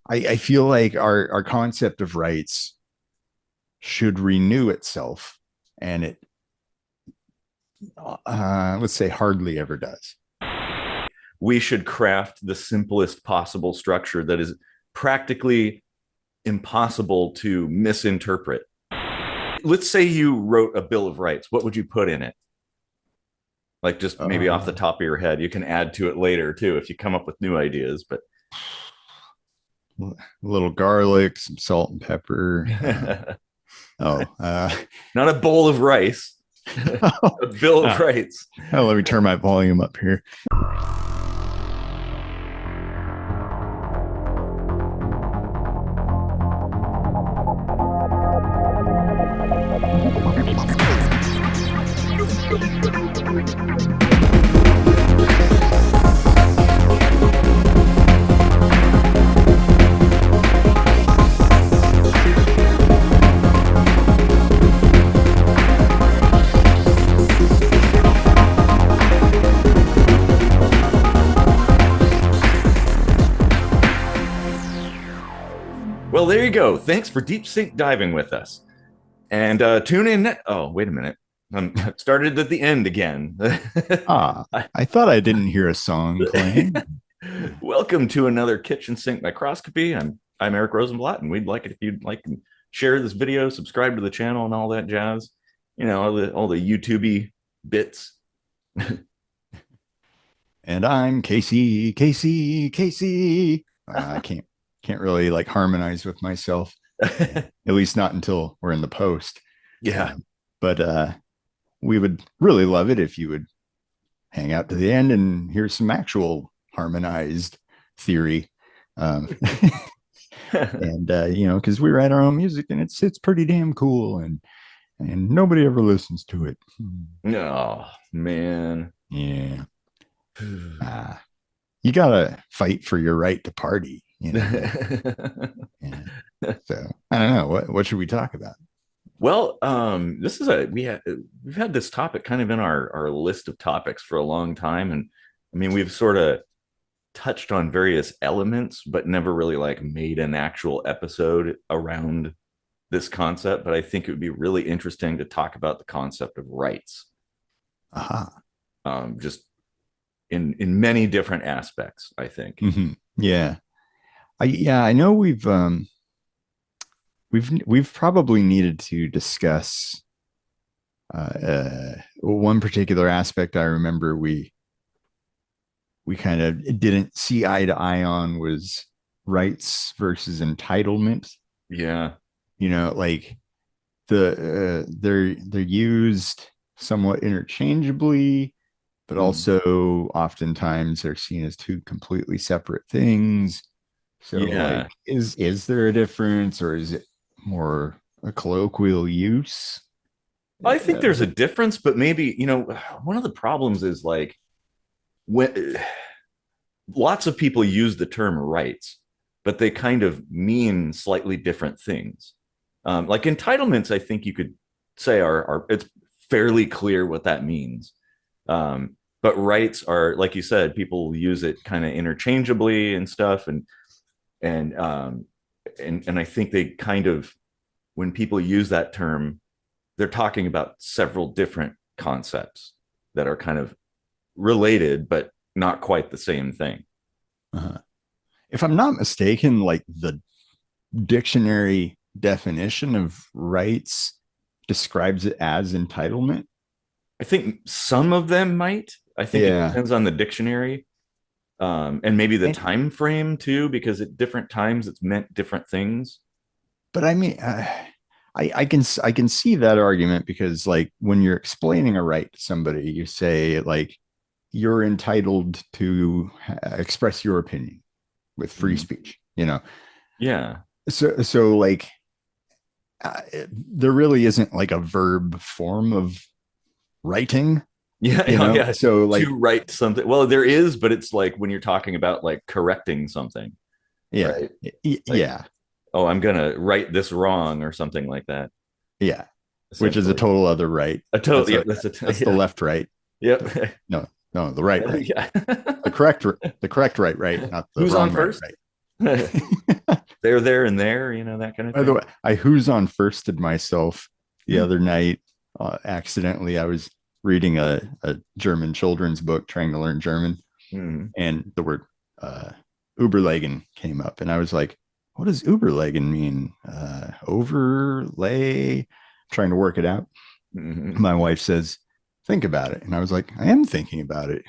I feel like our concept of rights should renew itself, and it let's say hardly ever does. We should craft the simplest possible structure that is practically impossible to misinterpret. Let's say you wrote a Bill of Rights. What would you put in it? Like just maybe off the Uh, top of your head. You can add to it later too if you come up with new ideas. But a little garlic, some salt and pepper. Oh, not a bowl of rice, oh, a Bill of Rights. oh, let me turn my volume up here. Well, there you go. Thanks for deep sink diving with us. And tune in. Oh, wait a minute. I started at the end again. Ah, I thought I didn't hear a song playing. Welcome to another kitchen sink microscopy. I'm Eric Rosenblatt, and we'd like it if you'd like to share this video, subscribe to the channel, and all that jazz. You know, all the YouTubey bits. And I'm Casey. I can't really like harmonize with myself, at least not until we're in the post. Yeah. But we would really love it if you would hang out to the end and hear some actual harmonized theory. Um, and because we write our own music and it's pretty damn cool, and nobody ever listens to it. Oh man. Yeah. Uh, you gotta fight for your right to party, Yeah. So I don't know what should we talk about. Well, this is we've had this topic kind of in our list of topics for a long time, and I mean we've sort of touched on various elements, but never really like made an actual episode around this concept. But I think it would be really interesting to talk about the concept of rights, Aha. just in many different aspects. I think. Mm-hmm. Yeah. I know we've probably needed to discuss one particular aspect. I remember we kind of didn't see eye to eye on was rights versus entitlement. Yeah. Like they're used somewhat interchangeably, but Mm. also oftentimes they're seen as two completely separate things. So like Yeah. is there a difference, or is it more a colloquial use? I think Uh, there's a difference, but maybe, one of the problems is like when lots of people use the term rights, but they kind of mean slightly different things. Like entitlements, I think you could say are it's fairly clear what that means. But rights are, like you said, people use it kind of interchangeably and stuff, and and I think they kind of, when people use that term, they're talking about several different concepts that are kind of related, but not quite the same thing. uh, if I'm not mistaken, like the dictionary definition of rights describes it as entitlement. I think some of them might. I think it Yeah. depends on the dictionary, and maybe the And, time frame too, because at different times it's meant different things. but I mean, I can see that argument because like when you're explaining a right to somebody, you say like you're entitled to express your opinion with free Mhm. speech. Yeah, So like there really isn't like a verb form of writing, yeah, yeah. so like To write something. Well, there is, but it's like when you're talking about like correcting something, yeah, right? Like, yeah, oh, I'm gonna write this wrong or something like that. yeah, which is a Essentially, total other right. a That's total. Yeah, a that's the yeah, left right. yep. No, no, the right right. Yeah. The correct right, not the Who's on wrong right first? right. They're there and there, that kind of By the thing. way, I who's on firsted myself the other night accidentally. I was reading a German children's book trying to learn German, Mm-hmm. and the word uh, Uberlegen came up, and I was like, "What does Uberlegen mean? Overlay?" Trying to work it out. Mm-hmm. My wife says, "Think about it," and I was like, "I am thinking about it.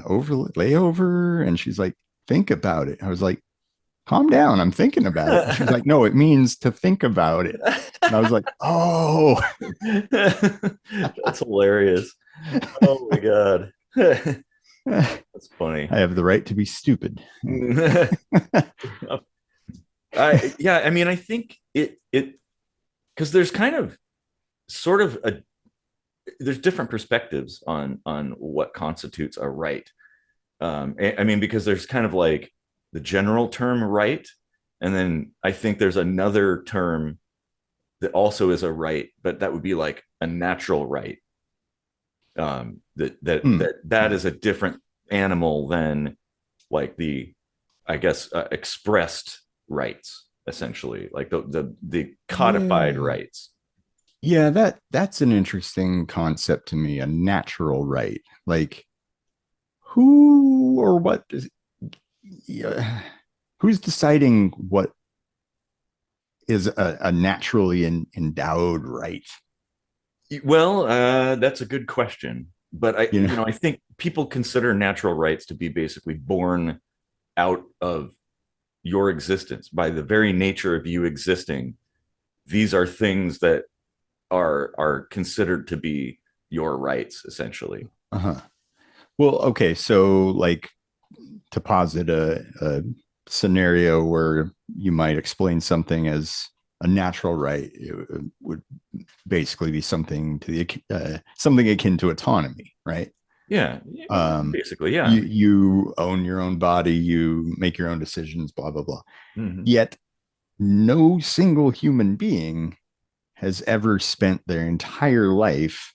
Overlay over," and she's like, "Think about it." I was like, "Calm down. I'm thinking about it." And she's like, "No, it means to think about it." And I was like, "Oh." That's hilarious. Oh my God. That's funny. I have the right to be stupid. Yeah, I mean, I think it because there's kind of sort of there's different perspectives on what constitutes a right. I mean, because there's kind of like the general term right, and then I think there's another term that also is a right, but that would be like a natural right. Hmm. That is a different animal than like the, I guess, expressed rights, essentially, like the codified Yeah. rights. Yeah, that's an interesting concept to me, a natural right. Like who or what is yeah, who's deciding what is a naturally endowed right? Well, that's a good question, but You know, I think people consider natural rights to be basically born out of your existence by the very nature of you existing. These are things that are considered to be your rights, essentially. uh-huh. Well, okay, so like to posit a scenario where you might explain something as a natural right, it would basically be something to the something akin to autonomy, right? Yeah, Um, basically, yeah. you own your own body, you make your own decisions, blah blah blah. Mm-hmm. Yet no single human being has ever spent their entire life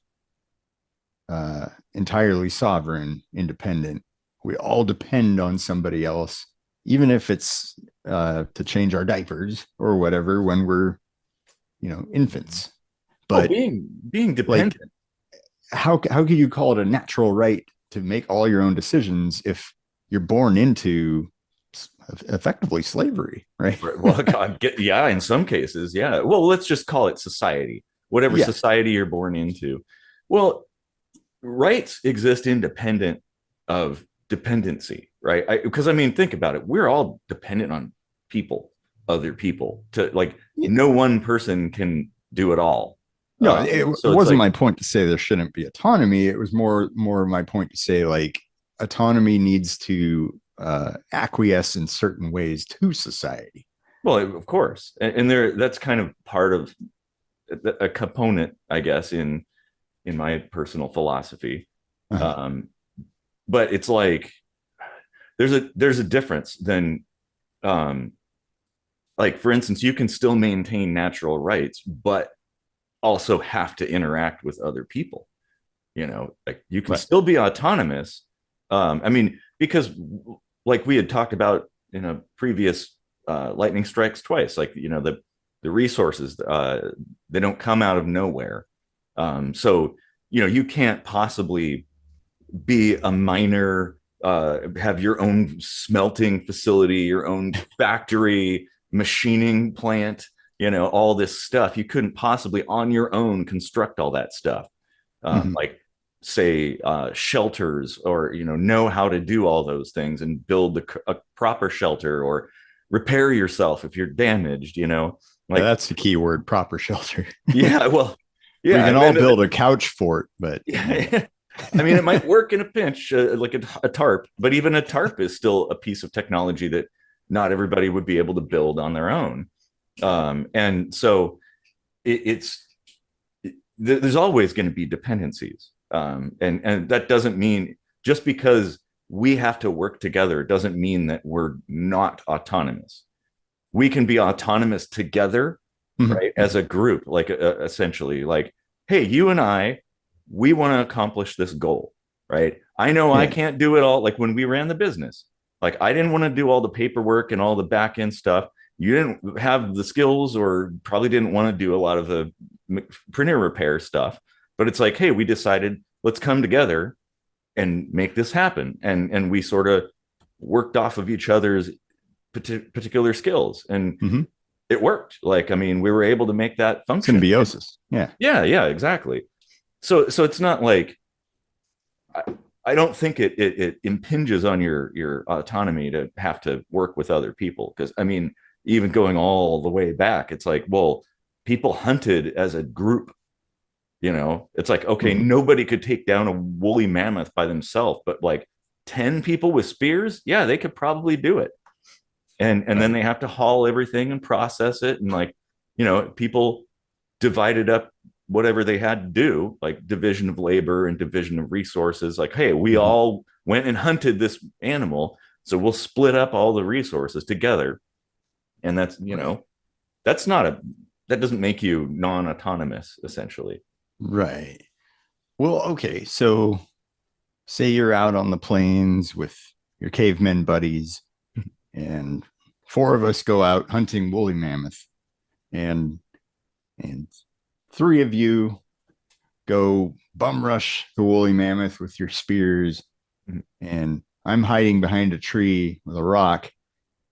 entirely sovereign, independent. We all depend on somebody else, even if it's to change our diapers or whatever when we're, infants. Oh, But being like, dependent. how could you call it a natural right to make all your own decisions if you're born into effectively slavery, right? Well, God, yeah, in some cases, yeah. Well, let's just call it society, whatever Yeah. society you're born into. Well, rights exist independent of dependency, right? Because I mean, think about it. We're all dependent on people, other people, to like no one person can do it all. No, it So it's wasn't like, my point to say there shouldn't be autonomy. It was more my point to say like autonomy needs to acquiesce in certain ways to society. well, of course, and there that's kind of part of a component, I guess, in my personal philosophy. Uh-huh. Um, but it's like there's a difference than um, like for instance, you can still maintain natural rights, but also have to interact with other people. Like you can Right. still be autonomous. I mean, because like we had talked about in a previous lightning strikes twice, like the resources they don't come out of nowhere. So you can't possibly be a miner, have your own smelting facility, your own factory, machining plant, all this stuff. You couldn't possibly on your own construct all that stuff. Mhm. Like say shelters or know how to do all those things and build a proper shelter or repair yourself if you're damaged, Yeah, like that's the key word, proper shelter. yeah, well, We yeah, can I all mean, build a couch fort, but yeah, I mean, it might work in a pinch, like a tarp, but even a tarp is still a piece of technology that not everybody would be able to build on their own. And so it's there's always going to be dependencies, and that doesn't mean just because we have to work together doesn't mean that we're not autonomous. We can be autonomous together, Mhm. right? As a group, like essentially, like, hey, you and I, we want to accomplish this goal, right? I know I Yeah. can't do it all. Like when we ran the business, Like, I didn't want to do all the paperwork and all the back end stuff. You didn't have the skills, or probably didn't want to do a lot of the printer repair stuff. But it's like, hey, we decided, let's come together and make this happen. And we sort of worked off of each other's particular skills, and Mm-hmm. it worked. Like, I mean, we were able to make that function. Symbiosis. Yeah. Yeah, yeah, exactly. So it's not like, I, I don't think it impinges on your autonomy to have to work with other people. Because I mean, even going all the way back, it's like, well, people hunted as a group. It's like, okay, Mm-hmm. nobody could take down a woolly mammoth by themselves, but like 10 people with spears, yeah, they could probably do it. And then Right. they have to haul everything and process it, and like, people divided up whatever they had to do, like division of labor and division of resources. Like, hey, we Mm-hmm. all went and hunted this animal, so we'll split up all the resources together. And Right. that's not a that doesn't make you non-autonomous, essentially. Right. Well, okay. So say you're out on the plains with your cavemen buddies, and four of us go out hunting woolly mammoth, and and three of you go bum rush the woolly mammoth with your spears, and I'm hiding behind a tree with a rock,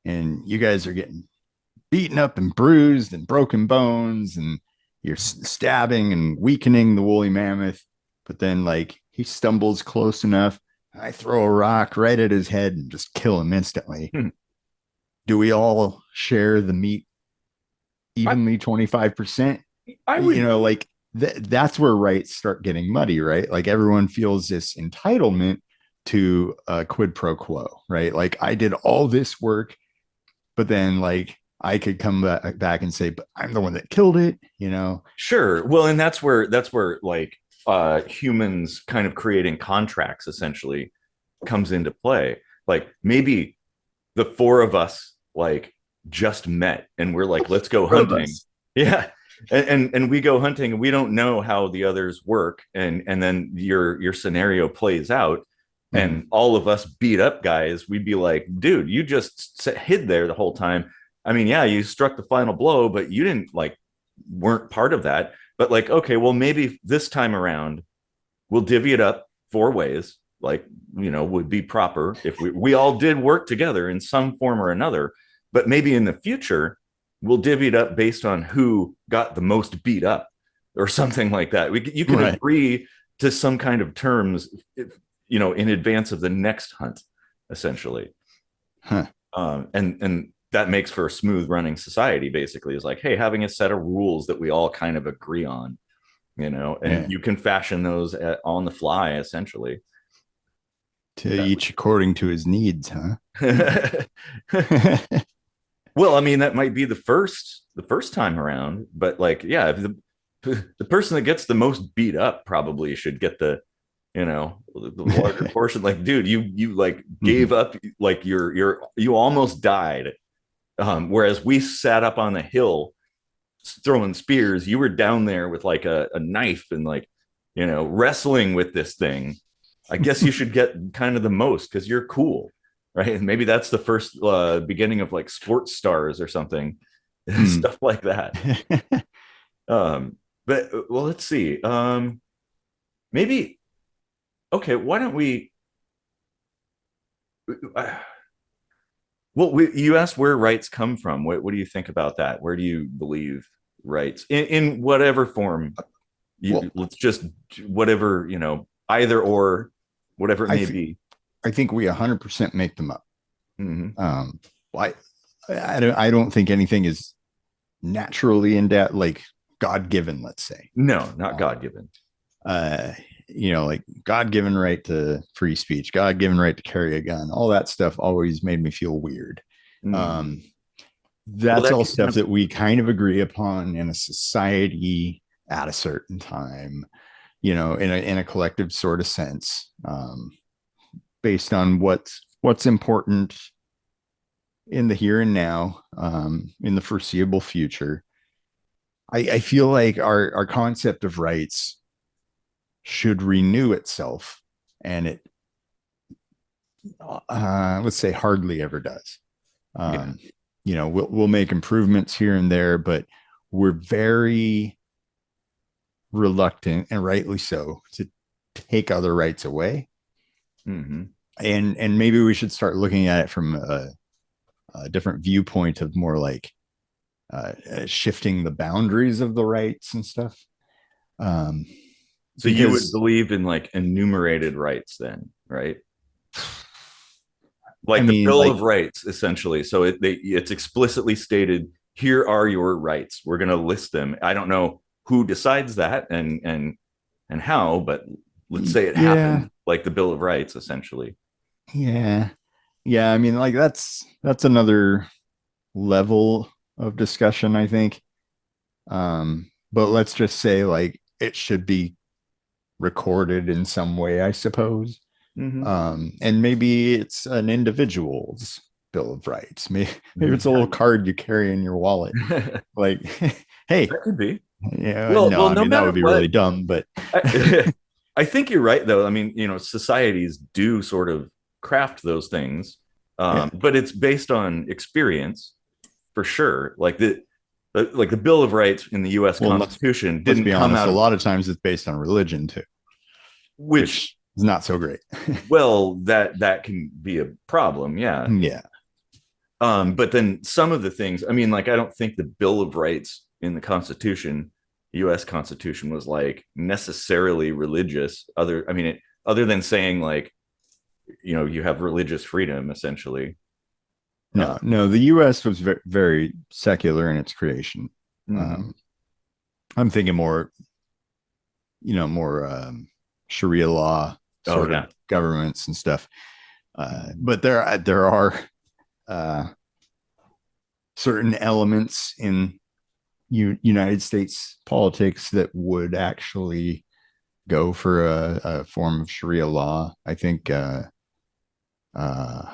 and you guys are getting beaten up and bruised and broken bones, and you're stabbing and weakening the woolly mammoth. But then, like, he stumbles close enough. I throw a rock right at his head and just kill him instantly. Do we all share the meat I evenly, 25%? I would Like, that's where rights start getting muddy, right? Like, everyone feels this entitlement to a quid pro quo, right? Like, I did all this work, but then, like, I could come back and say, but I'm the one that killed it. Sure. Well, and that's where like humans kind of creating contracts essentially comes into play. Like, maybe the four of us like just met and we're like, let's go Four of hunting. us. Yeah. And we go hunting and we don't know how the others work, and then your scenario plays out, Mm-hmm. and all of us beat up guys, we'd be like, dude, you just hid there the whole time. I mean, yeah, you struck the final blow, but you didn't like weren't part of that. But like, okay, well, maybe this time around we'll divvy it up four ways, like, would be proper if we all did work together in some form or another. But maybe in the future we'll divvy it up based on who got the most beat up, or something like that. You could Right. agree to some kind of terms, in advance of the next hunt, essentially. Huh. And that makes for a smooth running society. Basically, is like, hey, having a set of rules that we all kind of agree on, and Yeah. you can fashion those on the fly, essentially. To That each according to his needs, huh? would... Well, I mean, that might be the first time around, but like, yeah, if the person that gets the most beat up probably should get the larger portion. Like, dude, you like Mm-hmm. gave up, like you almost died. Whereas we sat up on the hill throwing spears, you were down there with like a knife and like, wrestling with this thing. I guess you should get kind of the most because you're cool, right? And maybe that's the first beginning of like sports stars or something, Mm. stuff like that. But well, let's see. Maybe okay. Why don't we? Uh, well, you asked where rights come from. What do you think about that? Where do you believe rights in whatever form? Well, Let's just whatever, either or, whatever it I may think be. I think we 100% make them up. Mm-hmm. Um, I I don't think anything is naturally in that, like, God given, let's say. No, not Um, God given. uh, like, God given right to free speech, God given right to carry a gun, all that stuff always made me feel weird. Mm. Um, Well, that's that all can stuff have, that we kind of agree upon in a society at a certain time, in a collective sort of sense, based on what's important in the here and now, in the foreseeable future. I feel like our concept of rights should renew itself, and let's say hardly ever does. Yeah. Um, we'll make improvements here and there, but we're very reluctant, and rightly so, to take other rights away. Mm-hmm. And maybe we should start looking at it from a different viewpoint of more like shifting the boundaries of the rights and stuff. Um, So you would because believe in like enumerated rights then, right? I Like the mean, Bill like, of Rights, essentially. So it's explicitly stated, here are your rights. We're going to list them. I don't know who decides that and how, but let's say it yeah, happened like the Bill of Rights, essentially. yeah, yeah. I mean, like that's another level of discussion, I think. But let's just say like it should be recorded in some way, I suppose. Mm-hmm. And maybe it's an individual's Bill of Rights. Maybe it's a little Yeah. card you carry in your wallet. That Like, hey, could be. yeah, Well, no, well, I no mean that matter would be what, really dumb, but I, I think you're right, though. I mean, societies do sort of craft those things, yeah. but it's based on experience for sure. Like the Bill of Rights in the U.S. Well, Constitution let's didn't be come honest. out A of lot of times it's based on religion too, which, which is not so great. well, that can be a problem, yeah. Yeah. But then some of the things, I mean, like I don't think the Bill of Rights in the Constitution, U.S. Constitution, was like necessarily religious. Other than saying like you have religious freedom essentially. Uh, No. The U.S. was very, very secular in its creation. mm-hmm. Um, I'm thinking more, more Sharia law Oh sort of yeah. governments and stuff. Mm-hmm. But there are uh, certain elements in United States politics that would actually go for a form of Sharia law. I think uh, I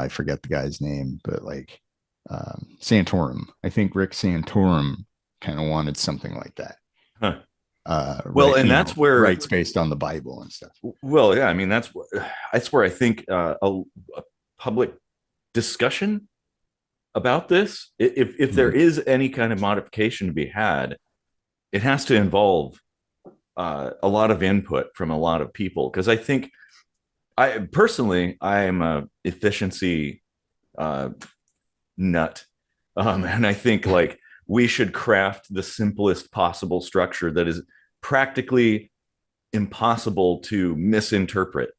forget the guy's name, but like Santorum. I think Rick Santorum kind of wanted something like that. Huh. Well, Right, and that's where, rights based on the Bible and stuff. well, yeah, I mean that's where I think a public discussion about this, if there Mhm. is any kind of modification to be had, it has to involve a lot of input from a lot of people, because I think I am a efficiency uh, nut, and I think like we should craft the simplest possible structure that is practically impossible to misinterpret,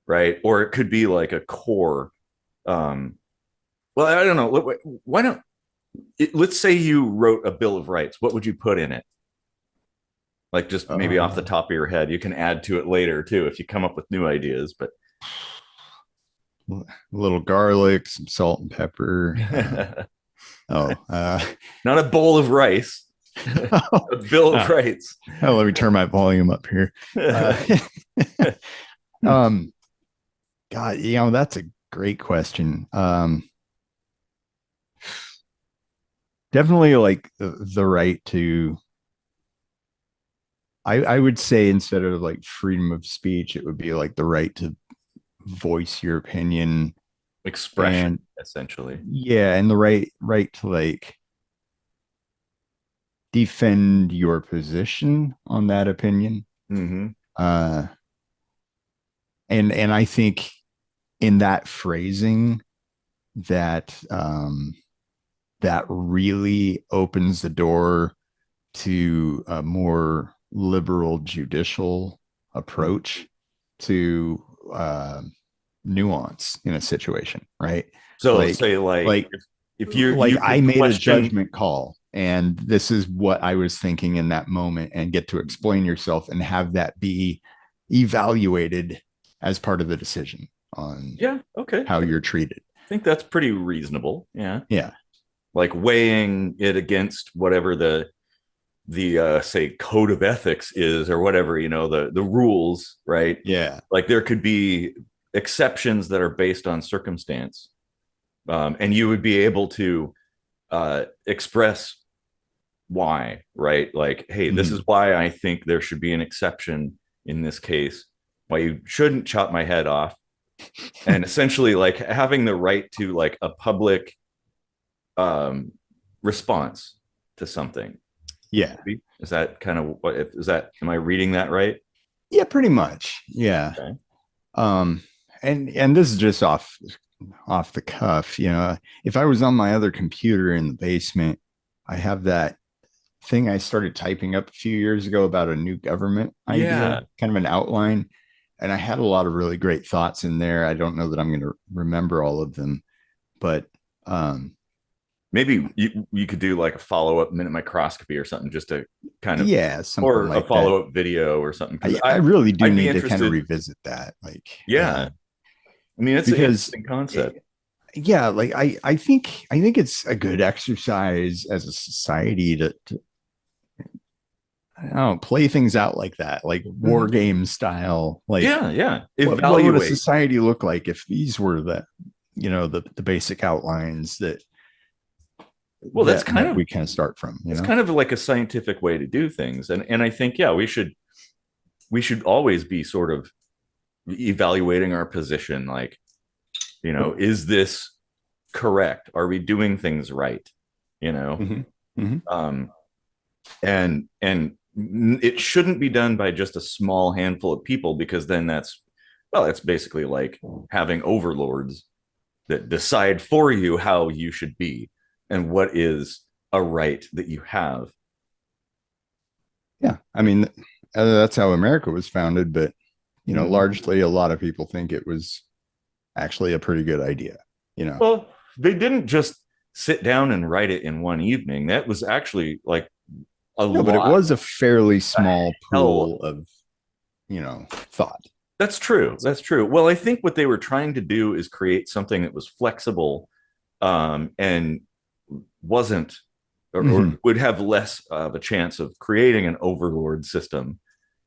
right? Or it could be like a core. Um, well, I don't know. Why don't let's say you wrote a Bill of Rights. What would you put in it? Like just maybe off the Uh, top of your head. You can add to it later too if you come up with new ideas. But a little garlic, some salt and pepper. Oh, not a bowl of rice, oh, a Bill of oh, Rights. let me turn my volume up here. Uh, um, God, that's a great question. Definitely like the right to, I would say instead of like freedom of speech, it would be like the right to voice your opinion. Expression, And essentially. yeah, and the right to like defend your position on that opinion. Mm-hmm. Uh, and I think in that phrasing that that really opens the door to a more liberal judicial approach to uh, nuance in a situation, right? So Like, say like like, if you I could made a question. judgment call, and this is what I was thinking in that moment, and get to explain yourself and have that be evaluated as part of the decision on Yeah, okay. how I you're treated. think that's pretty reasonable. Yeah. Yeah, Like weighing it against whatever the say code of ethics is, or whatever, the rules, right? yeah. Like there could be exceptions that are based on circumstance, and you would be able to express why, right? Like, hey, this is Mhm. why I think there should be an exception in this case, why you shouldn't chop my head off, and essentially like having the right to like a public um, response to something. Yeah. Is that kind of what is that? Am I reading that right? Yeah, pretty much. Yeah. Okay. Um, and this is just off the cuff, you know. If I was on my other computer in the basement, I have that thing I started typing up a few years ago about a new government idea, Yeah. kind of an outline. And I had a lot of really great thoughts in there. I don't know that I'm going to remember all of them, but um, Maybe you could do like a follow up minute microscopy or something just to kind of, yeah, something or a like that. follow up video or something. Because I really do I'd be need to kind of interested. revisit that, like, Yeah. I mean, it's an because interesting concept. yeah, like I think it's a good exercise as a society to I don't know, play things out like that, like war Mhm. game style. Like, Yeah. Yeah. what would a Evaluate. society look like if these were the basic outlines Well, that we kind of start from, you that's know? kind of like a scientific way to do things. And I think, yeah, we should always be sort of evaluating our position. Like, is this correct? Are we doing things right? You know, Mm-hmm. Mm-hmm. um, and it shouldn't be done by just a small handful of people because then it's basically like having overlords that decide for you how you should be and what is a right that you have. Yeah, I mean, that's how America was founded, but Mm-hmm. largely a lot of people think it was actually a pretty good idea, you know? Well, they didn't just sit down and write it in one evening. That was actually like a No, but it lot, was a fairly a small hell. pool of, thought. That's true. That's true. Well, I think what they were trying to do is create something that was flexible, and wasn't, or Mm-hmm. would have less of a chance of creating an overlord system.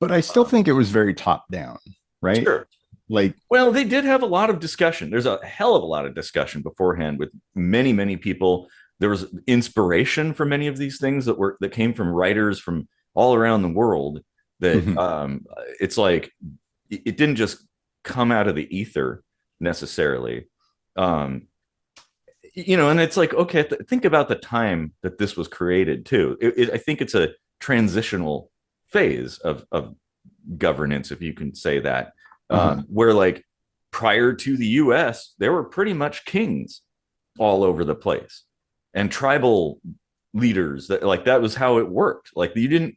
But I still think it was very top down, right? Sure. Like, Well, they did have a lot of discussion. There's a hell of a lot of discussion beforehand with many, many people. There was inspiration for many of these things that came from writers from all around the world. That mhm. it's like it didn't just come out of the ether necessarily. Um, and it's like, okay, think about the time that this was created too. I think it's a transitional phase of governance, if you can say that, Uh-huh. where like prior to the US, there were pretty much kings all over the place and tribal leaders that was how it worked. Like you didn't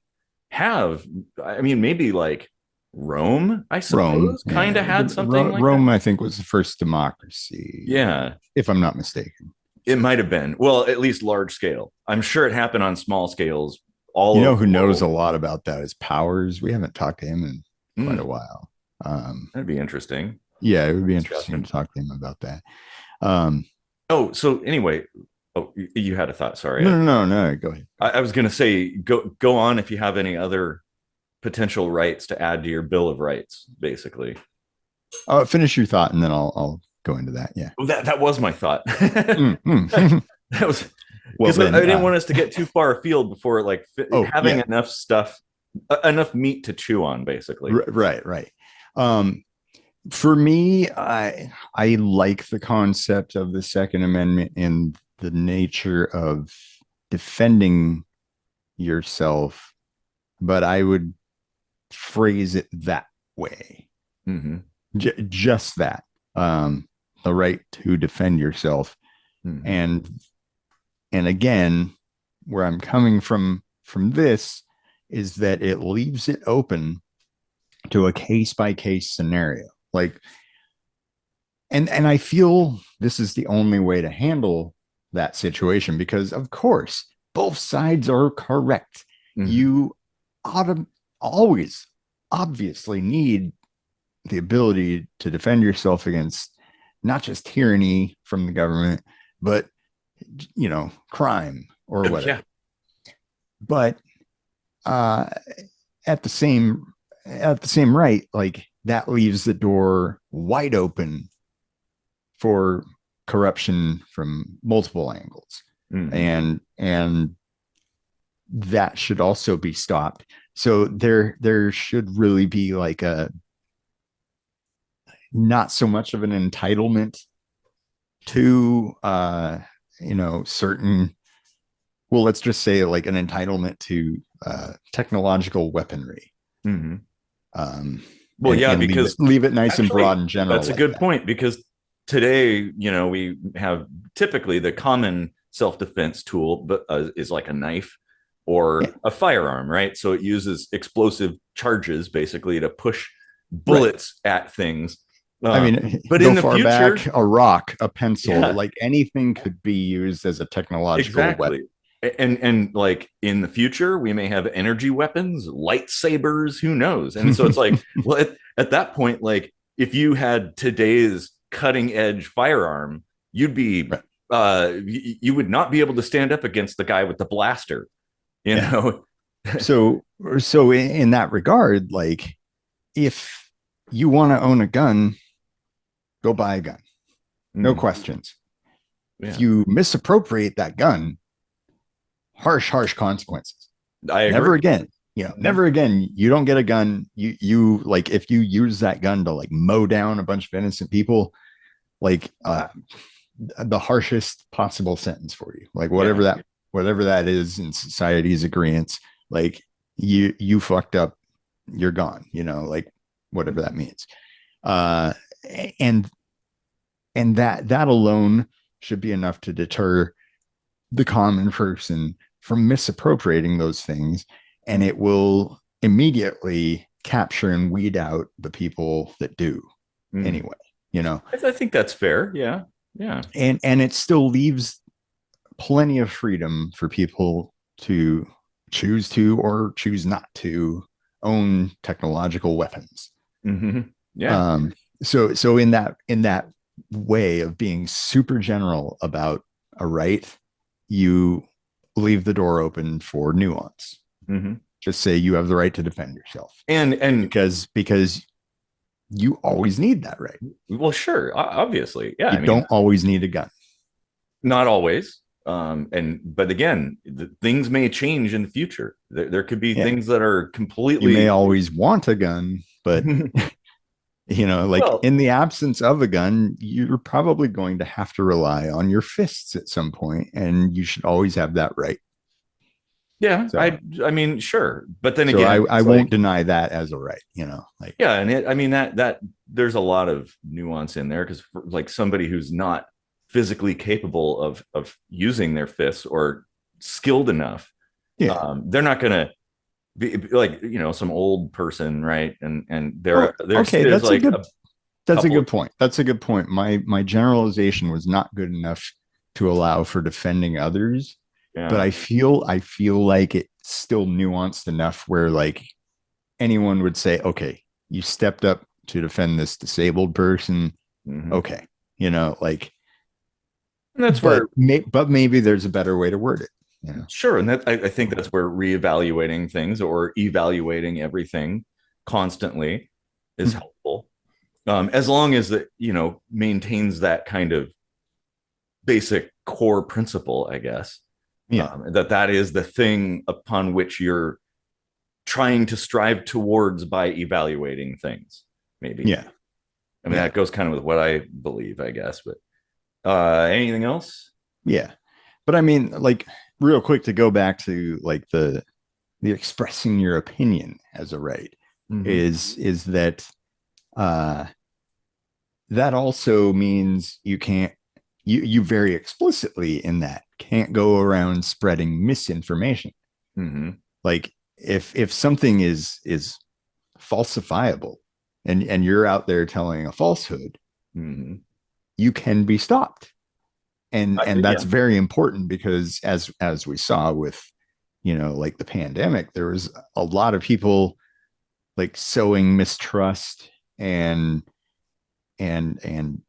have, I mean, maybe like Rome, I Rome, suppose, kind yeah. of had something like that. Rome, I think, was the first democracy, Yeah, if I'm not mistaken. it might have been. Well, at least large scale. I'm sure it happened on small scales all You over know who the knows world. a lot about that is Powers. We haven't talked to him in quite a Mm, while. that'd be interesting Yeah, it would be interesting to discussion. talk to him about that. Um, Oh, so anyway, oh, you had a thought. Sorry, no, no, no, no. Go ahead. I was going to say go on if you have any other potential rights to add to your Bill of Rights. Basically, Finish your thought, and then I'll go into that. Yeah. well, that was my thought. that Mm. was Well, because I then. didn't want us to get too far afield before like Oh, having yeah. enough stuff, enough meat to chew on. Basically, Right, right. Um, for me, I like the concept of the Second Amendment in the nature of defending yourself, but I would phrase it that way. mm-hmm. Just that. Um, the right to defend yourself. Mm-hmm. And again, where I'm coming from this is that it leaves it open to a case by case scenario. Like, and I feel this is the only way to handle that situation because of course both sides are correct. Mm-hmm. You ought to always obviously need the ability to defend yourself against not just tyranny from the government, but crime or Yeah. whatever. But uh, at the same right, like that leaves the door wide open for corruption from multiple angles, Mm-hmm. and that should also be stopped. So there should really be like not so much of an entitlement to certain, well, let's just say like an entitlement to technological weaponry. Mm-hmm. um Well, yeah, and leave it because nice and broad actually, and general that's a like good that. point because today, we have typically the common self-defense tool, but is like a knife Yeah, or a firearm, right? So it uses explosive charges basically to push right. bullets at things. I Um, mean, but go in the far back, future, a rock, a pencil, yeah, like anything could be used as a technological weapon. exactly. And like in the future, we may have energy weapons, lightsabers, who knows? And so it's like, well, at that point, like if you had today's cutting edge firearm, you'd be Right. you would not be able to stand up against the guy with the blaster, you Yeah. know. So in that regard, like if you want to own a gun, go buy a gun. No Mm, questions. If yeah, you misappropriate that gun, harsh consequences. I Never agree. again. Mm-hmm. Never again. You don't get a gun. You like if you use that gun to like mow down a bunch of innocent people, like the harshest possible sentence for you. Like Yeah. whatever that is in society's agreement, like you fucked up, you're gone, like whatever that means. Uh and that alone should be enough to deter the common person from misappropriating those things, and it will immediately capture and weed out the people that do Mm. anyway, you know. I think that's fair. Yeah. Yeah. And it still leaves plenty of freedom for people to choose to or choose not to own technological weapons. Mm-hmm. Yeah. um so in that way of being super general about a right, you leave the door open for nuance. Mm-hmm. Just say you have the right to defend yourself, And because you always need that right. well, sure, obviously, yeah. You I mean, don't always need a gun. not always. And but again, things may change in the future. There could be Yeah, things that are you may completely always want a gun, but like well, in the absence of a gun, you're probably going to have to rely on your fists at some point, and you should always have that right. yeah. So I mean, sure, but then so again, I it's won't like deny that as a right, like yeah, and I mean that there's a lot of nuance in there because like somebody who's not physically capable of using their fists or skilled enough, yeah. they're not gonna be like some old person, right? And Oh, okay, there's like a that's a couple good of point. That's a good point. My generalization was not good enough to allow for defending others, but yeah. I feel like it's still nuanced enough where like anyone would say, okay, you stepped up to defend this disabled person. Mm-hmm. Okay, like, And that's where but maybe there's a better way to word it. sure, and that I think that's where reevaluating things or evaluating everything constantly is Mhm. helpful. As long as it maintains that kind of basic core principle, I guess. Yeah, That is the thing upon which you're trying to strive towards by evaluating things. Maybe. yeah, I mean yeah, that goes kind of with what I believe, I guess. But anything else? yeah. But I mean, like, real quick to go back to like the expressing your opinion as a right Mm-hmm. is that uh that also means you can't, you very explicitly in that can't go around spreading misinformation. Mm-hmm. Like if something is falsifiable, and you're out there telling a falsehood, Mm-hmm. you can be stopped. And that's Yeah. very important because as we saw with like the pandemic, there was a lot of people like sowing mistrust and and and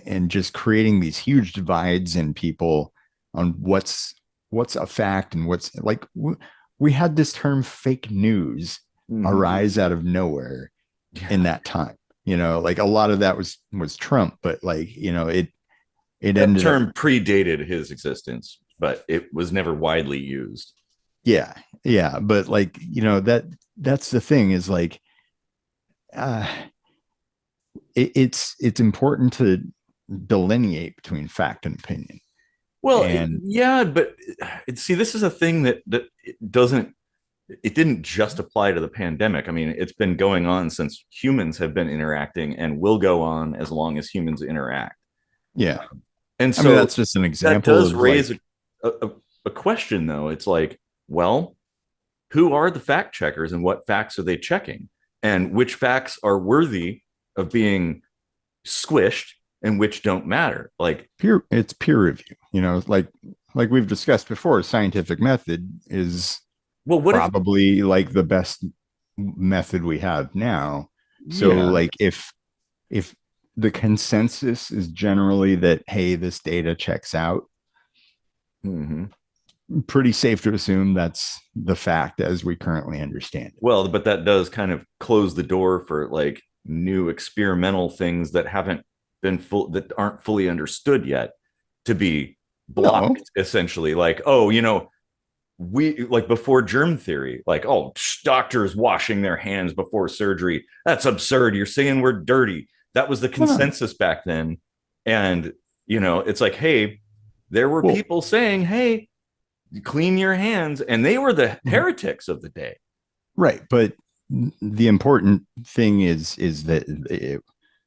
and just creating these huge divides in people on what's a fact and what's like. We had this term fake news Mm-hmm. arise out of nowhere in Yeah. that time. Like a lot of that was Trump, but like it That ended up. term predated his existence, but it was never widely used. Yeah, yeah, but like that's the thing is like uh it's important to delineate between fact and opinion. Well, And yeah, but see, this is a thing that it doesn't it didn't just apply to the pandemic. I mean, it's been going on since humans have been interacting and will go on as long as humans interact. yeah, And I mean, so that's just an that example does of like, raise a question, though. It's like, well, who are the fact checkers and what facts are they checking? And which facts are worthy of being squished and which don't matter? Like, it's peer review, like we've discussed before, scientific method is well, what if, probably like the best method we have now. So yeah, like if the consensus is generally that, hey, this data checks out, mm-hmm. pretty safe to assume that's the fact as we currently understand it. Well, but that does kind of close the door for like new experimental things that haven't been full that aren't fully understood yet to be No, blocked essentially. Like, oh, we like before germ theory, like, oh, doctors washing their hands before surgery, that's absurd, you're saying we're dirty. That was the no. consensus back then. And it's like, hey, there were Well, people saying, hey, clean your hands, and they were the heretics of the day. right, but the important thing is that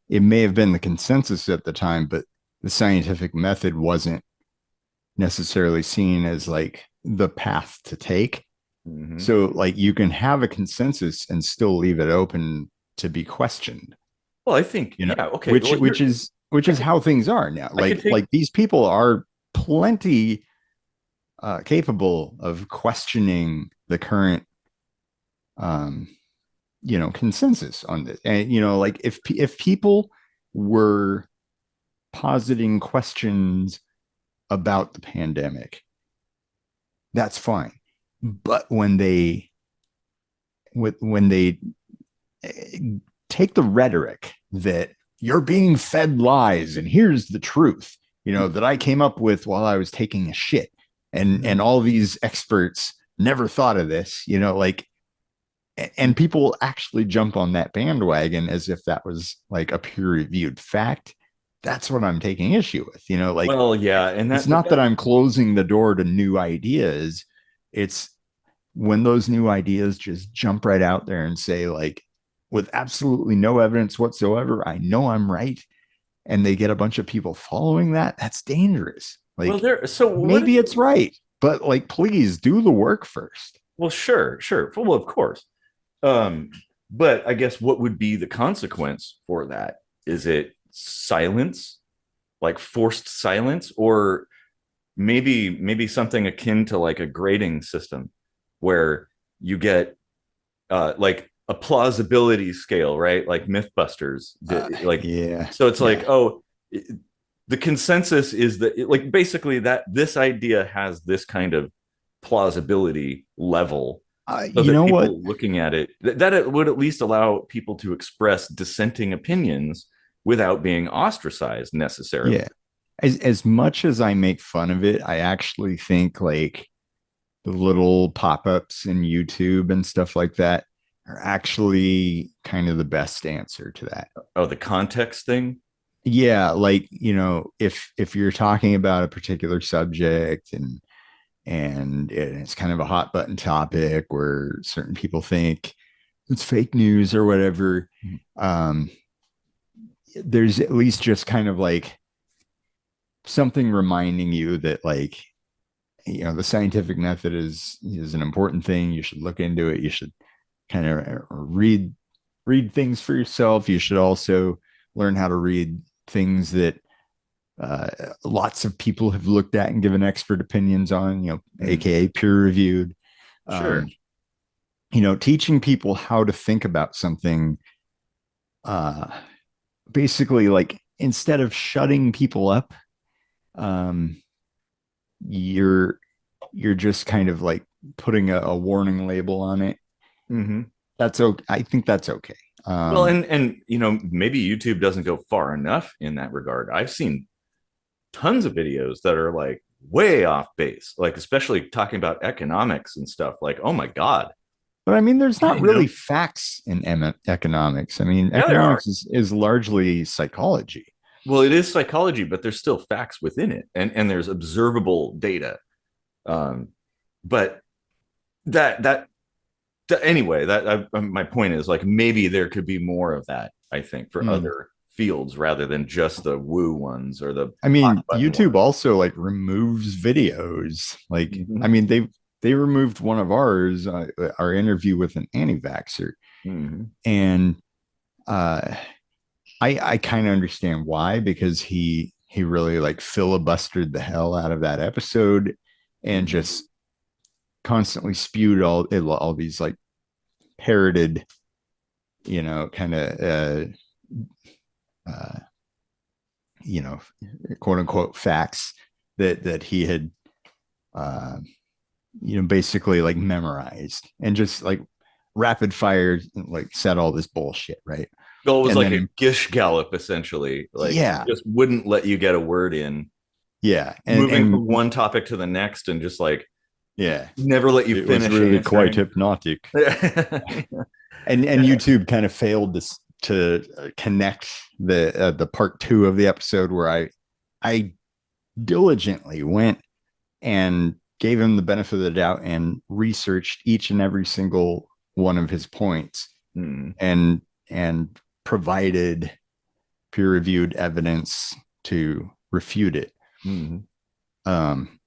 it may have been the consensus at the time, but the scientific method wasn't necessarily seen as like the path to take. Mm-hmm. So like you can have a consensus and still leave it open to be questioned, Well, I think, you know, yeah, okay. which Well, which is which I is could how things are now. I could Like take these people are plenty capable of questioning the current um consensus on this. And like if people were positing questions about the pandemic, that's fine. But when they take the rhetoric that you're being fed lies and here's the truth, that I came up with while I was taking a shit, and all these experts never thought of this, like, and people actually jump on that bandwagon as if that was like a peer reviewed fact. That's what I'm taking issue with, like, well, yeah, and it's that but not that that I'm closing the door to new ideas. It's when those new ideas just jump right out there and say, like, with absolutely no evidence whatsoever, I know I'm right. And they get a bunch of people following that. That's dangerous. well, Like, there so what if maybe it's right, but like, please do the work first. well, sure. Well, of course. Um, but I guess what would be the consequence for that? Is it silence, like forced silence, or maybe something akin to like a grading system where you get like a plausibility scale, right? Like Mythbusters, like, Yeah. so it's like, Yeah. oh, the consensus is that like basically that this idea has this kind of plausibility level so You that know what? people looking at it that it would at least allow people to express dissenting opinions without being ostracized necessarily. Yeah. As much as I make fun of it, I actually think like the little pop-ups in YouTube and stuff like that are actually kind of the best answer to that. Oh, the context thing. Yeah, like, if you're talking about a particular subject and it's kind of a hot button topic where certain people think it's fake news or whatever, um, there's at least just kind of like something reminding you that, like, the scientific method is an important thing. You should look into it. You should kind of read things for yourself. You should also learn how to read things that uh, lots of people have looked at and given expert opinions on, Mm, aka peer reviewed. sure. um, Teaching people how to think about something, uh, basically, like, instead of shutting people up, um, you're you're just kind of like putting a warning label on it. Mm-hmm. That's okay. I think that's okay. Well, and maybe YouTube doesn't go far enough in that regard. I've seen tons of videos that are like way off base, like especially talking about economics and stuff. Like, oh my god, But I mean, there's not You know? really facts in economics. I mean, Yeah, there are. economics is largely psychology. Well, it is psychology, but there's still facts within it, and there's observable data. Um, but that anyway, my point is like maybe there could be more of that. I think for Hmm. other fields rather than just the woo ones or the I hot mean, button YouTube ones. also like removes videos. Like, I Mm-hmm. mean, they removed one of ours, our interview with an anti-vaxxer, Mm-hmm. and uh, I kind of understand why, because he really like filibustered the hell out of that episode and Mm-hmm. just constantly spewed all these like parroted, kind of uh, you know, quote unquote facts that he had uh, basically like memorized and just like rapid fire like said all this bullshit, right? Well, it was And like then a gish gallop, essentially. Like yeah, just wouldn't let you get a word in, yeah, moving and from one topic to the next, and just like yeah, never let you it was finish really quite answering. hypnotic. Yeah. And YouTube kind of failed to connect the part two of the episode where I diligently went and gave him the benefit of the doubt and researched each and every single one of his points Mm, and provided peer reviewed evidence to refute it. mm. Um,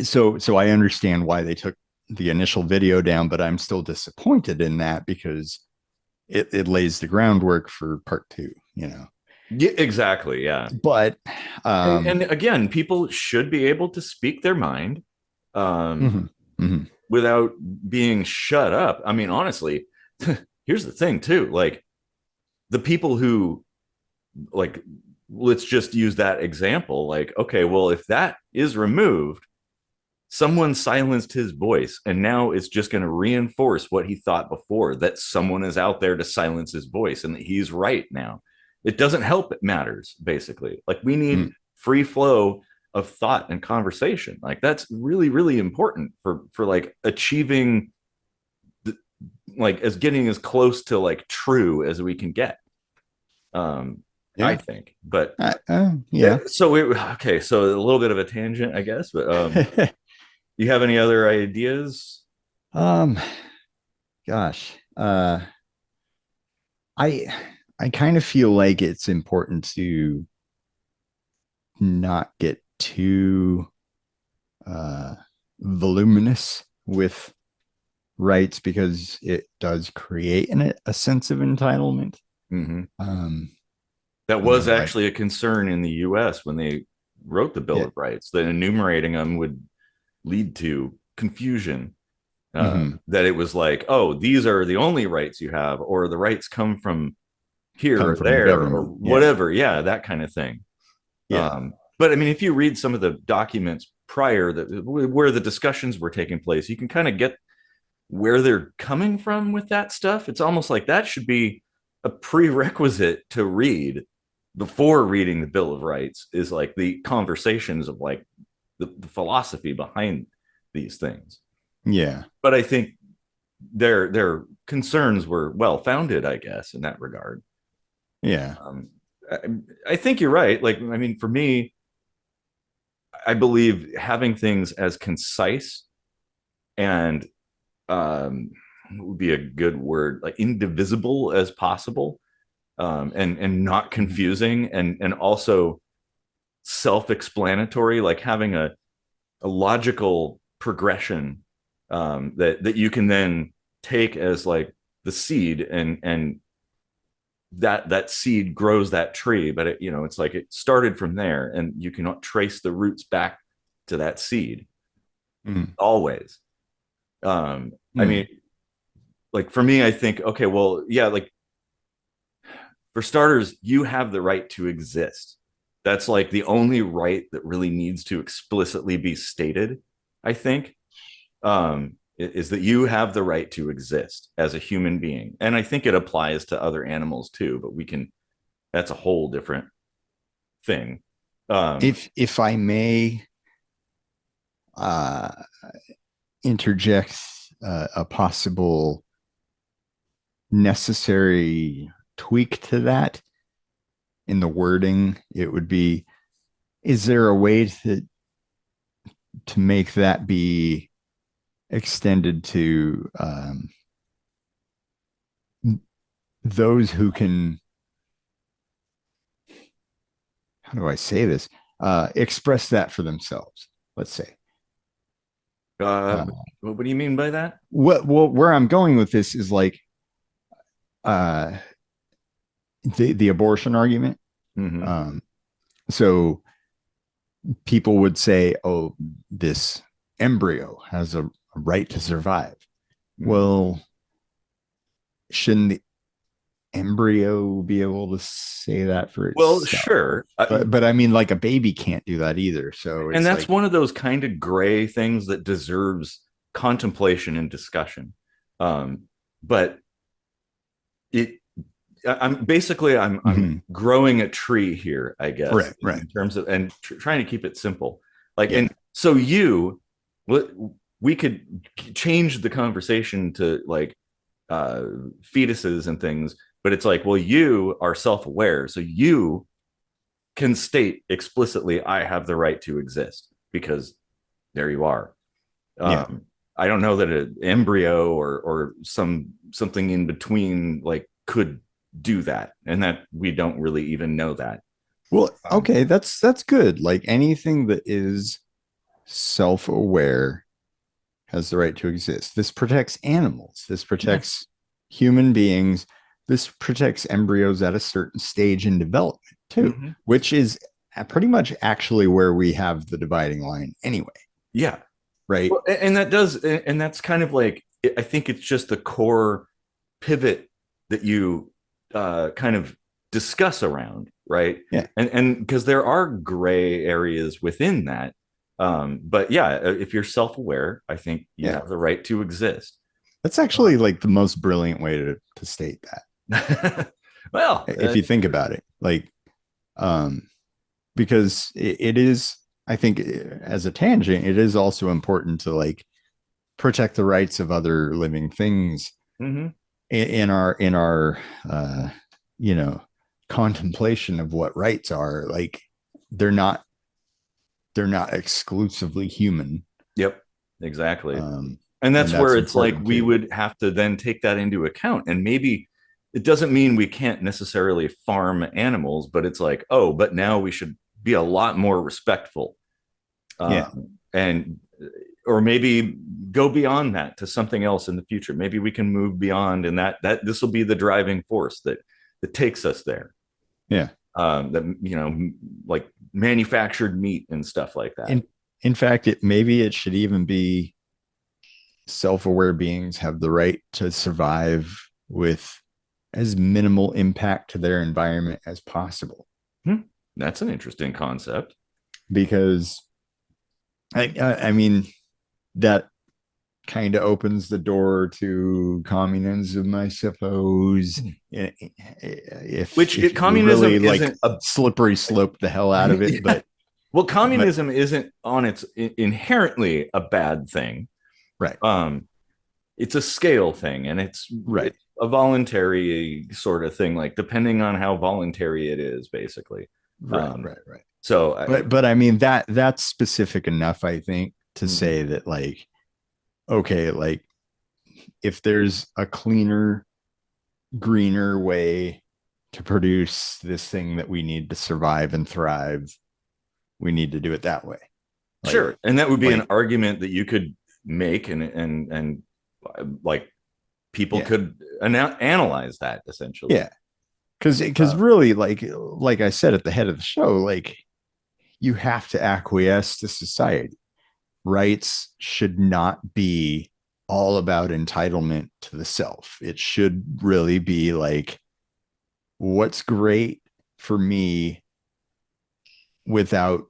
so I understand why they took the initial video down, but I'm still disappointed in that because it lays the groundwork for part two, Yeah, exactly. Yeah. But And again, people should be able to speak their mind um, mhm, mhm, without being shut up. I mean, honestly, here's the thing, too. Like, the people who, like, let's just use that example. Like, okay, well, if that is removed, someone silenced his voice, and now it's just going to reinforce what he thought before, that someone is out there to silence his voice and that he's right now. It doesn't help. It matters, basically. Like, we need mhm. free flow of thought and conversation. Like, that's really, really important for like achieving the, like as getting as close to like true as we can get. um I Yeah, think. But yeah. so okay, so a little bit of a tangent, I guess, but you have any other ideas? um, gosh, I I kind of feel like it's important to not get too uh voluminous with rights because it does create a sense of entitlement. Mm-hmm. Um, That you was know, like actually a concern in the US when they wrote the Bill yeah, of Rights, that enumerating them would lead to confusion. mm-hmm, That it was like, oh, these are the only rights you have, or the rights come from here come or from the there, or government. Yeah, whatever. Yeah, that kind of thing. yeah, But I mean, if you read some of the documents prior that where the discussions were taking place, you can kind of get where they're coming from with that stuff. It's almost like that should be a prerequisite to read before reading the Bill of Rights, is like the conversations of like the philosophy behind these things. yeah, But I think their concerns were well founded, I guess, in that regard. yeah, Um, I, I think you're right. Like, I mean, for me, I believe having things as concise and would be a good word, like indivisible as possible, and not mm-hmm, confusing, and also self-explanatory, like having a logical progression, that you can then take as like the seed, and that seed grows that tree. But it's like it started from there, and you cannot trace the roots back to that seed always. I mm-hmm, mean, like for me, I think, okay, well, yeah, like for starters, you have the right to exist. That's like the only right that really needs to explicitly be stated, I think, is that you have the right to exist as a human being. And I think it applies to other animals too, but that's a whole different thing. Um, if I may uh interject a possible necessary tweak to that in the wording, it would be, is there a way to make that be extended to those who can, how do I say this, express that for themselves, let's say. Uh, uh, what do you mean by that? where I'm going with this is like uh the abortion argument. Mm-hmm. um so people would say, oh, this embryo has a right to survive. Mm-hmm. Well, shouldn't the embryo be able to say that for Well, itself? sure. But I mean, like a baby can't do that either. So And it's that's like, one of those kind of gray things that deserves contemplation and discussion. But it I'm basically I'm mhm, growing a tree here, I guess, right, right, in terms of and trying to keep it simple. Like, yeah, and so you, what we could change the conversation to like uh fetuses and things, but it's like, well, you are self-aware, so you can state explicitly, I have the right to exist because there you are. yeah. I don't know that an embryo or something in between like could do that, and that we don't really even know that. Well, Um, okay, that's good. Like anything that is self-aware has the right to exist. This protects animals. This yeah. protects human beings. This protects embryos at a certain stage in development too, Mm-hmm. which is pretty much actually where we have the dividing line anyway, Yeah. right? Well, and that does, and that's kind of like, I think it's just the core pivot that you kind of discuss around, right? Yeah, And because there are gray areas within that. But yeah, if you're self-aware, I think you yeah. have the right to exist. That's actually like the most brilliant way to state that, Well, if you think about it. Like, um, because it is, I think, as a tangent, it is also important to like protect the rights of other living things mhm. in our uh you know contemplation of what rights are. Like, they're not they're not exclusively human. Yep, exactly. um And and that's where that's it's like important we too. would have to then take that into account. And maybe it doesn't mean we can't necessarily farm animals, but it's like, oh, but now we should be a lot more respectful. Yeah, And or maybe go beyond that to something else in the future. Maybe we can move beyond, and that this will be the driving force that takes us there. yeah. That like manufactured meat and stuff like that. In fact, maybe it should even be self-aware beings have the right to survive with as minimal impact to their environment as possible. Hmm. That's an interesting concept. Because I mean, that kind of opens the door to communism, I suppose. If Which you really communism like isn't a slippery slope the hell out of it, yeah. Well, but communism isn't on its inherently a bad thing. right, Um, it's a scale thing, and right, it's a voluntary sort of thing, like depending on how voluntary it is, basically. right, Um, right, right. so But I mean, that's specific enough, I think, to mhm. say that, like, okay, like if there's a cleaner, greener way to produce this thing that we need to survive and thrive, we need to do it that way. Like, Sure, and that would be an like, argument that you could make, and like people yeah, could analyze that essentially. yeah. Because Uh, really, like I said at the head of the show, like, you have to acquiesce to society. Rights should not be all about entitlement to the self. It should really be like, what's great for me without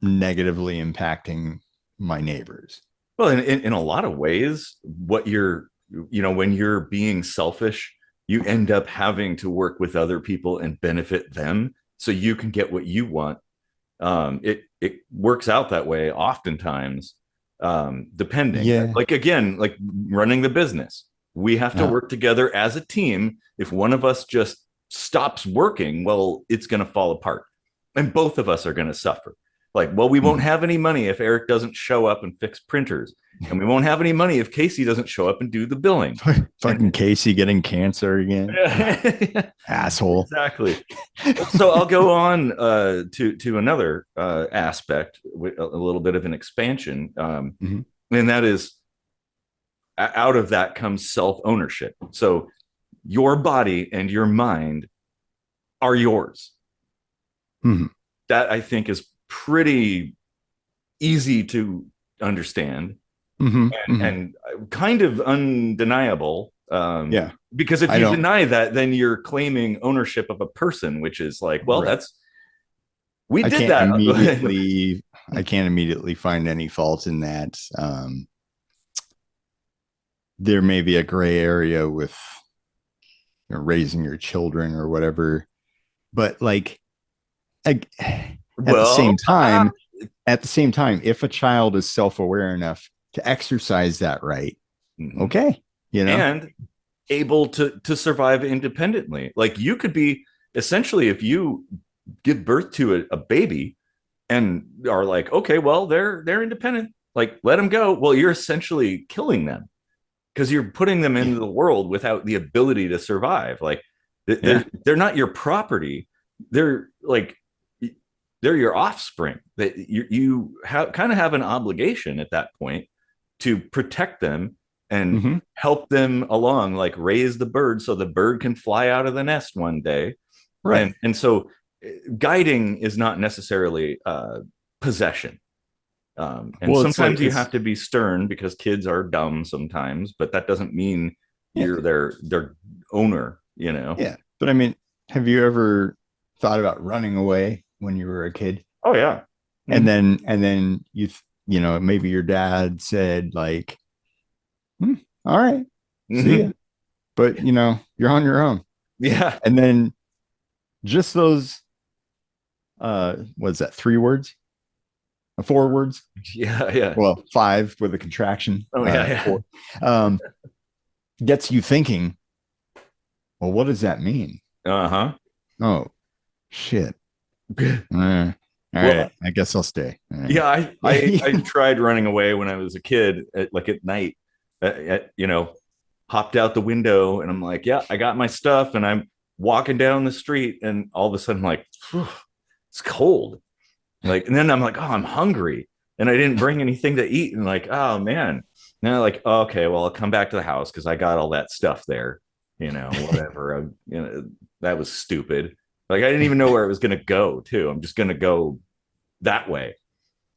negatively impacting my neighbors. well, in a lot of ways, what you're, when you're being selfish, you end up having to work with other people and benefit them so you can get what you want. It works out that way oftentimes. depending. Yeah. Like again, like running the business, we have to Uh, work together as a team. If one of us just stops working, well, it's going to fall apart, and both of us are going to suffer. Like, well, we won't mhm. have any money if Eric doesn't show up and fix printers, and we won't have any money if Casey doesn't show up and do the billing. Fucking And Casey getting cancer again. Asshole. exactly. So I'll go on to another aspect, a little bit of an expansion, Mhm. and that is out of that comes self ownership. So your body and your mind are yours. Mhm. That I think is pretty easy to understand Mhm. Mhm. and kind of undeniable. Yeah. Because if I you don't, deny that, then you're claiming ownership of a person, which is like, well, right. that's we I did can't that. immediately, I can't immediately find any fault in that. There may be a gray area with raising your children or whatever, but like, at the Well, same time, if a child is self-aware enough to exercise that right, mhm. okay, you know, And able to survive independently. Like you could be essentially if you give birth to a baby and are like, okay, well, they're independent. Like, let them go. Well, you're essentially killing them because you're putting them yeah, into the world without the ability to survive. Like, yeah, they're not your property. They're like they're your offspring. That kind of have an obligation at that point to protect them and mm-hmm. help them along, like raise the bird so the bird can fly out of the nest one day. Right. And so guiding is not necessarily possession. And Well, it's like sometimes you have to be stern because kids are dumb sometimes, but that doesn't mean yeah, you're their owner, you know? yeah. But I mean, have you ever thought about running away when you were a kid? Oh yeah. And Mm-hmm. then you know, maybe your dad said like, hmm, all right, see ya. Mm-hmm. But you know, you're on your own. Yeah. And then just those what's that, 3 words? 4 words? Yeah. Yeah. Well, five with a contraction, Oh yeah. Yeah. four, um, gets you thinking, well, what does that mean? Uh-huh. Oh, shit. All right. Well, I guess I'll stay. yeah, I tried running away when I was a kid, like at night. You know, hopped out the window, and I'm like, yeah, I got my stuff, and I'm walking down the street, and all of a sudden, I'm like, it's cold. Like, and then I'm like, oh, I'm hungry, and I didn't bring anything to eat, and like, oh man. Now like, oh, okay, well, I'll come back to the house because I got all that stuff there. You know, whatever. That was stupid. Like, I didn't even know where it was gonna go. Too. I'm just gonna go that way,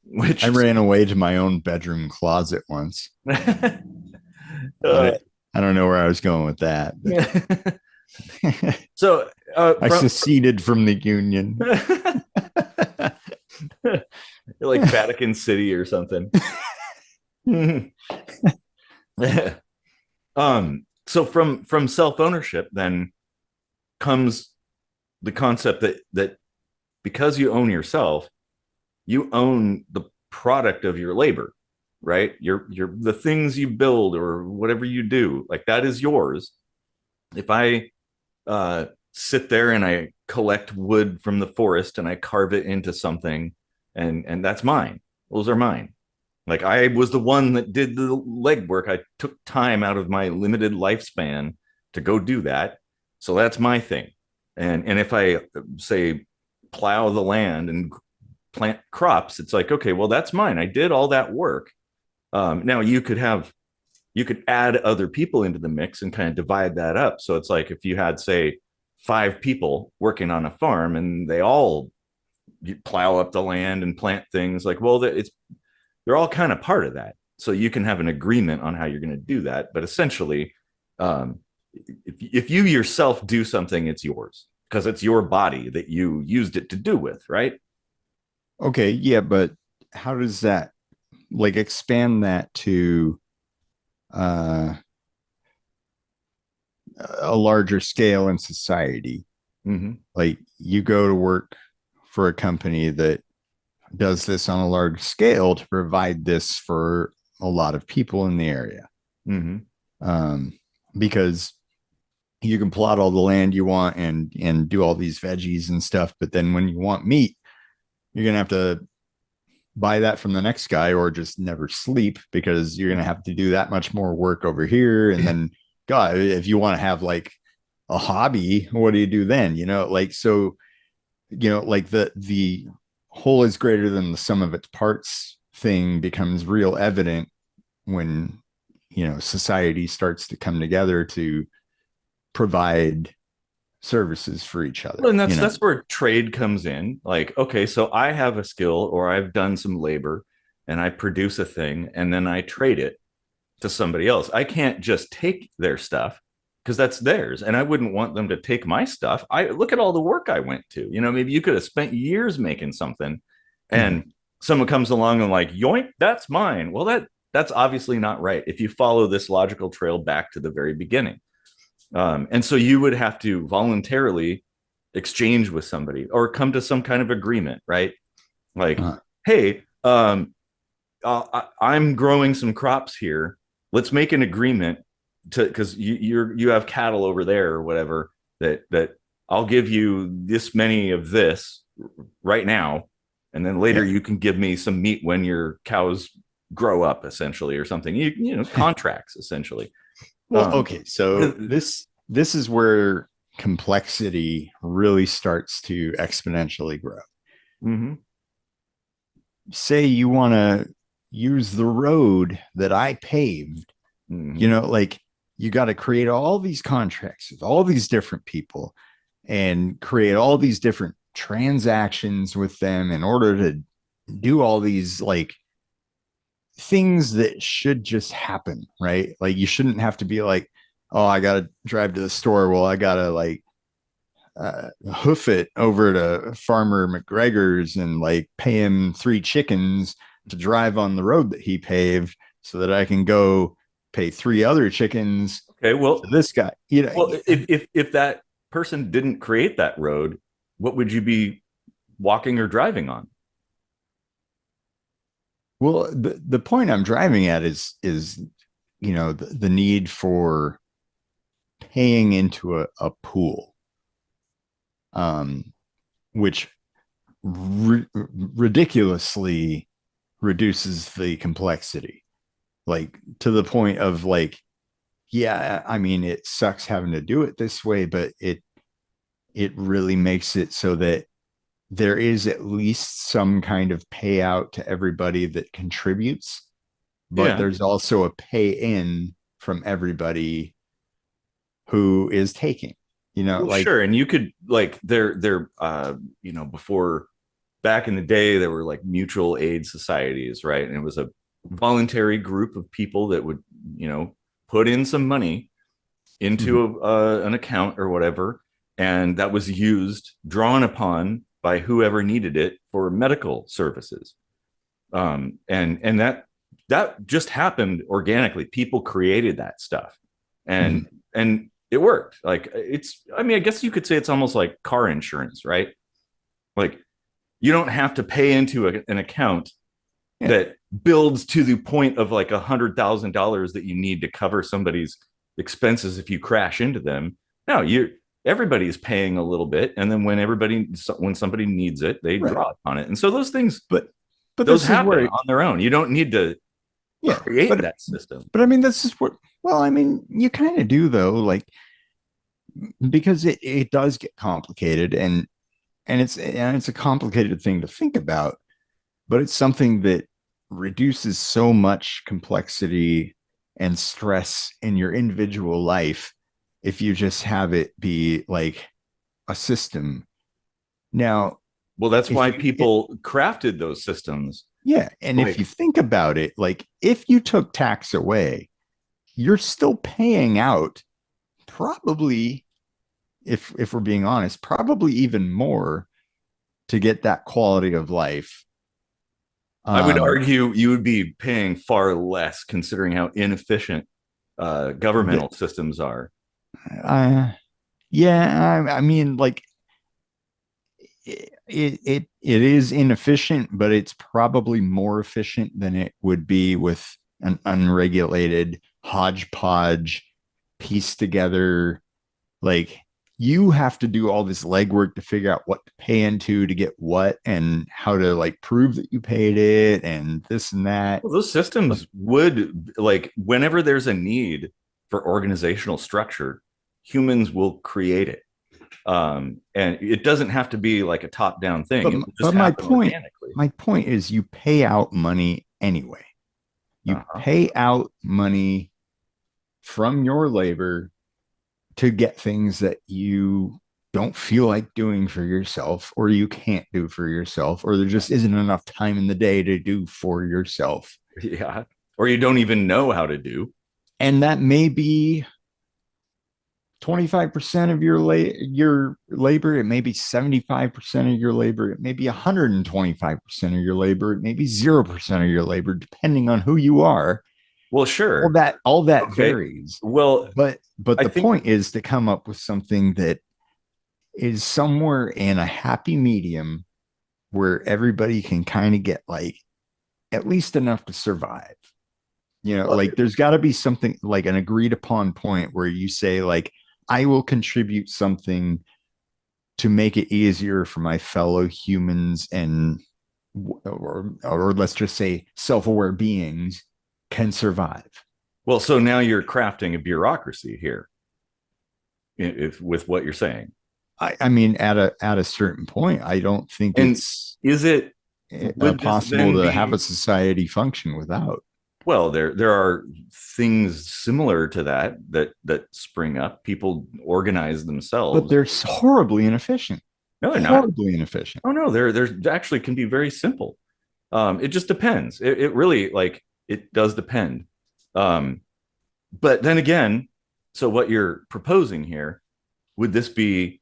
I which is ran away to my own bedroom closet once. uh, I don't know where I was going with that, but so I from seceded from the Union. like Vatican City or something. So from self ownership then comes the concept that because you own yourself, you own the product of your labor, right? Your the things you build or whatever you do, like that is yours. If I sit there and I collect wood from the forest and I carve it into something, and that's mine. Those are mine. Like I was the one that did the legwork. I took time out of my limited lifespan to go do that. So that's my thing. And if I say plow the land and plant crops, it's like, okay, well, that's mine. I did all that work. Now you could add other people into the mix and kind of divide that up. So it's like if you had, say, 5 people working on a farm and they all plow up the land and plant things, like, well, they're all kind of part of that. So you can have an agreement on how you're going to do that. But essentially, um, if you yourself do something, it's yours because it's your body that you used it to do with, right? Okay, yeah, but how does that like expand that to uh a larger scale in society? Mm-hmm. Like you go to work for a company that does this on a large scale to provide this for a lot of people in the area. Mm-hmm. Um, because you can plot all the land you want and do all these veggies and stuff, but then when you want meat, you're gonna have to buy that from the next guy or just never sleep because you're gonna have to do that much more work over here. And then, God, if you want to have like a hobby, what do you do then? Like so, like the whole is greater than the sum of its parts thing becomes real evident when society starts to come together to provide services for each Well, other. and that's where trade comes in. Like, okay, so I have a skill or I've done some labor and I produce a thing and then I trade it to somebody else. I can't just take their stuff because that's theirs. And I wouldn't want them to take my stuff. I look at all the work I went to. Maybe you could have spent years making something Mhm. and someone comes along and like, yoink, that's mine. Well, that's obviously not right. If you follow this logical trail back to the very beginning. And so you would have to voluntarily exchange with somebody or come to some kind of agreement, right? Like, uh, hey, I'm growing some crops here. Let's make an agreement to because you have cattle over there or whatever that I'll give you this many of this right now, and then later yeah. you can give me some meat when your cows grow up, essentially, or something. Contracts essentially. Well, Um, okay, so this is where complexity really starts to exponentially grow. mhm. Say you want to use the road that I paved, Mhm. like you got to create all these contracts with all these different people and create all these different transactions with them in order to do all these like things that should just happen, right? Like you shouldn't have to be like, oh, I got to drive to the store. Well, I got to like hoof it over to Farmer McGregor's and like pay him 3 chickens to drive on the road that he paved so that I can go pay 3 other chickens Okay, to this guy. well, if that person didn't create that road, what would you be walking or driving on? Well, the point I'm driving at is the need for paying into a pool, um, which ridiculously reduces the complexity, like to the point of like, yeah, I mean, it sucks having to do it this way, but it really makes it so that there is at least some kind of payout to everybody that contributes, but Yeah. there's also a pay in from everybody who is taking, Well, like, sure. And you could like before back in the day, there were like mutual aid societies, right? And it was a voluntary group of people that would, put in some money mhm, into an account or whatever, and that was used, drawn upon by whoever needed it for medical services. And that just happened organically. People created that stuff, mhm, and it worked. Like it's, I mean, I guess you could say it's almost like car insurance, right? Like you don't have to pay into an account yeah, that builds to the point of like $100,000 that you need to cover somebody's expenses if you crash into them. No, everybody is paying a little bit, and then when somebody needs it, they right. draw upon it, and so those things But those this is happen where, on their own. You don't need to yeah, create but that system. I mean, this is what, well, I mean, you kind of do though, like, because it does get complicated, and it's a complicated thing to think about, but it's something that reduces so much complexity and stress in your individual life if you just have it be like a system. Now, Well, that's if why you it, people crafted those systems. yeah, and if you Like, think about it, like if you took tax away, you're still paying out probably, if we're being honest, probably even more to get that quality of life. I would um argue you would be paying far less considering how inefficient the, governmental systems are. yeah, I mean, like it is inefficient, but it's probably more efficient than it would be with an unregulated hodgepodge piece together. Like, you have to do all this legwork to figure out what to pay into to get what, and how to like prove that you paid it and this and that. Well, those systems would, like, whenever there's a need for organizational structure, humans will create it. And it doesn't have to be like a top down thing. But It will just but happen organically. my point is, you pay out money anyway. You Uh-huh. pay out money from your labor to get things that you don't feel like doing for yourself, or you can't do for yourself, or there just isn't enough time in the day to do for yourself. Yeah. Or you don't even know how to do. And that may be 25% of your labor, it may be 75% of your labor, it may be 125% of your labor, it may be 0% of your labor, depending on who you are. Well, all sure. that all that Okay. varies. Well, But I the think, point is to come up with something that is somewhere in a happy medium where everybody can kind of get like at least enough to survive. well, Like, there's got to be something like an agreed upon point where you say, like, I will contribute something to make it easier for my fellow humans, and or let's just say self-aware beings can survive. well, so now you're crafting a bureaucracy here, if with what you're saying. I mean, at a certain point, I don't think And it's is it, would this possible then to have a be, society function without. well, there are things similar to that spring up. People organize But themselves. they're horribly inefficient. No, they're not. Horribly inefficient. Oh no, they're actually can be very simple. It just depends. It really, like, it does depend. Um, but then again, so what you're proposing here, would this be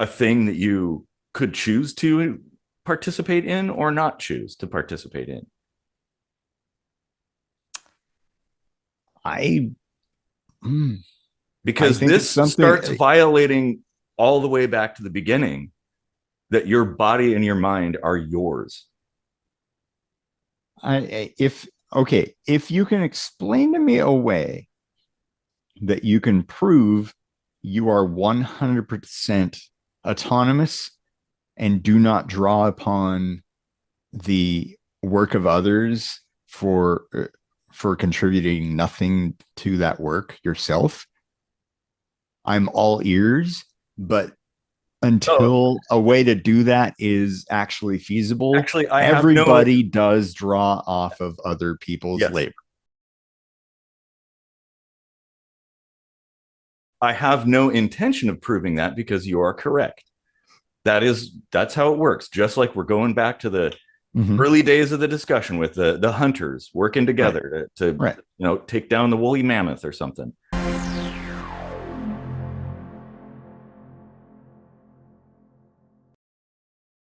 a thing that you could choose to participate in or not choose to participate in? I mm, I Because think it's this something. starts violating all the way back to the beginning, that your body and your mind are yours. If okay, if you can explain to me a way that you can prove you are 100% autonomous and do not draw upon the work of others for contributing nothing to that work yourself, I'm all ears. But Oh, until a way to do that is actually feasible, actually, I have no, everybody does draw off of other people's yes, labor. I have no intention of proving that, because you are correct. That's how it works. Just like we're going back to the Mm-hmm. early days of the discussion with the hunters working Right, together to right. take down the woolly mammoth or something.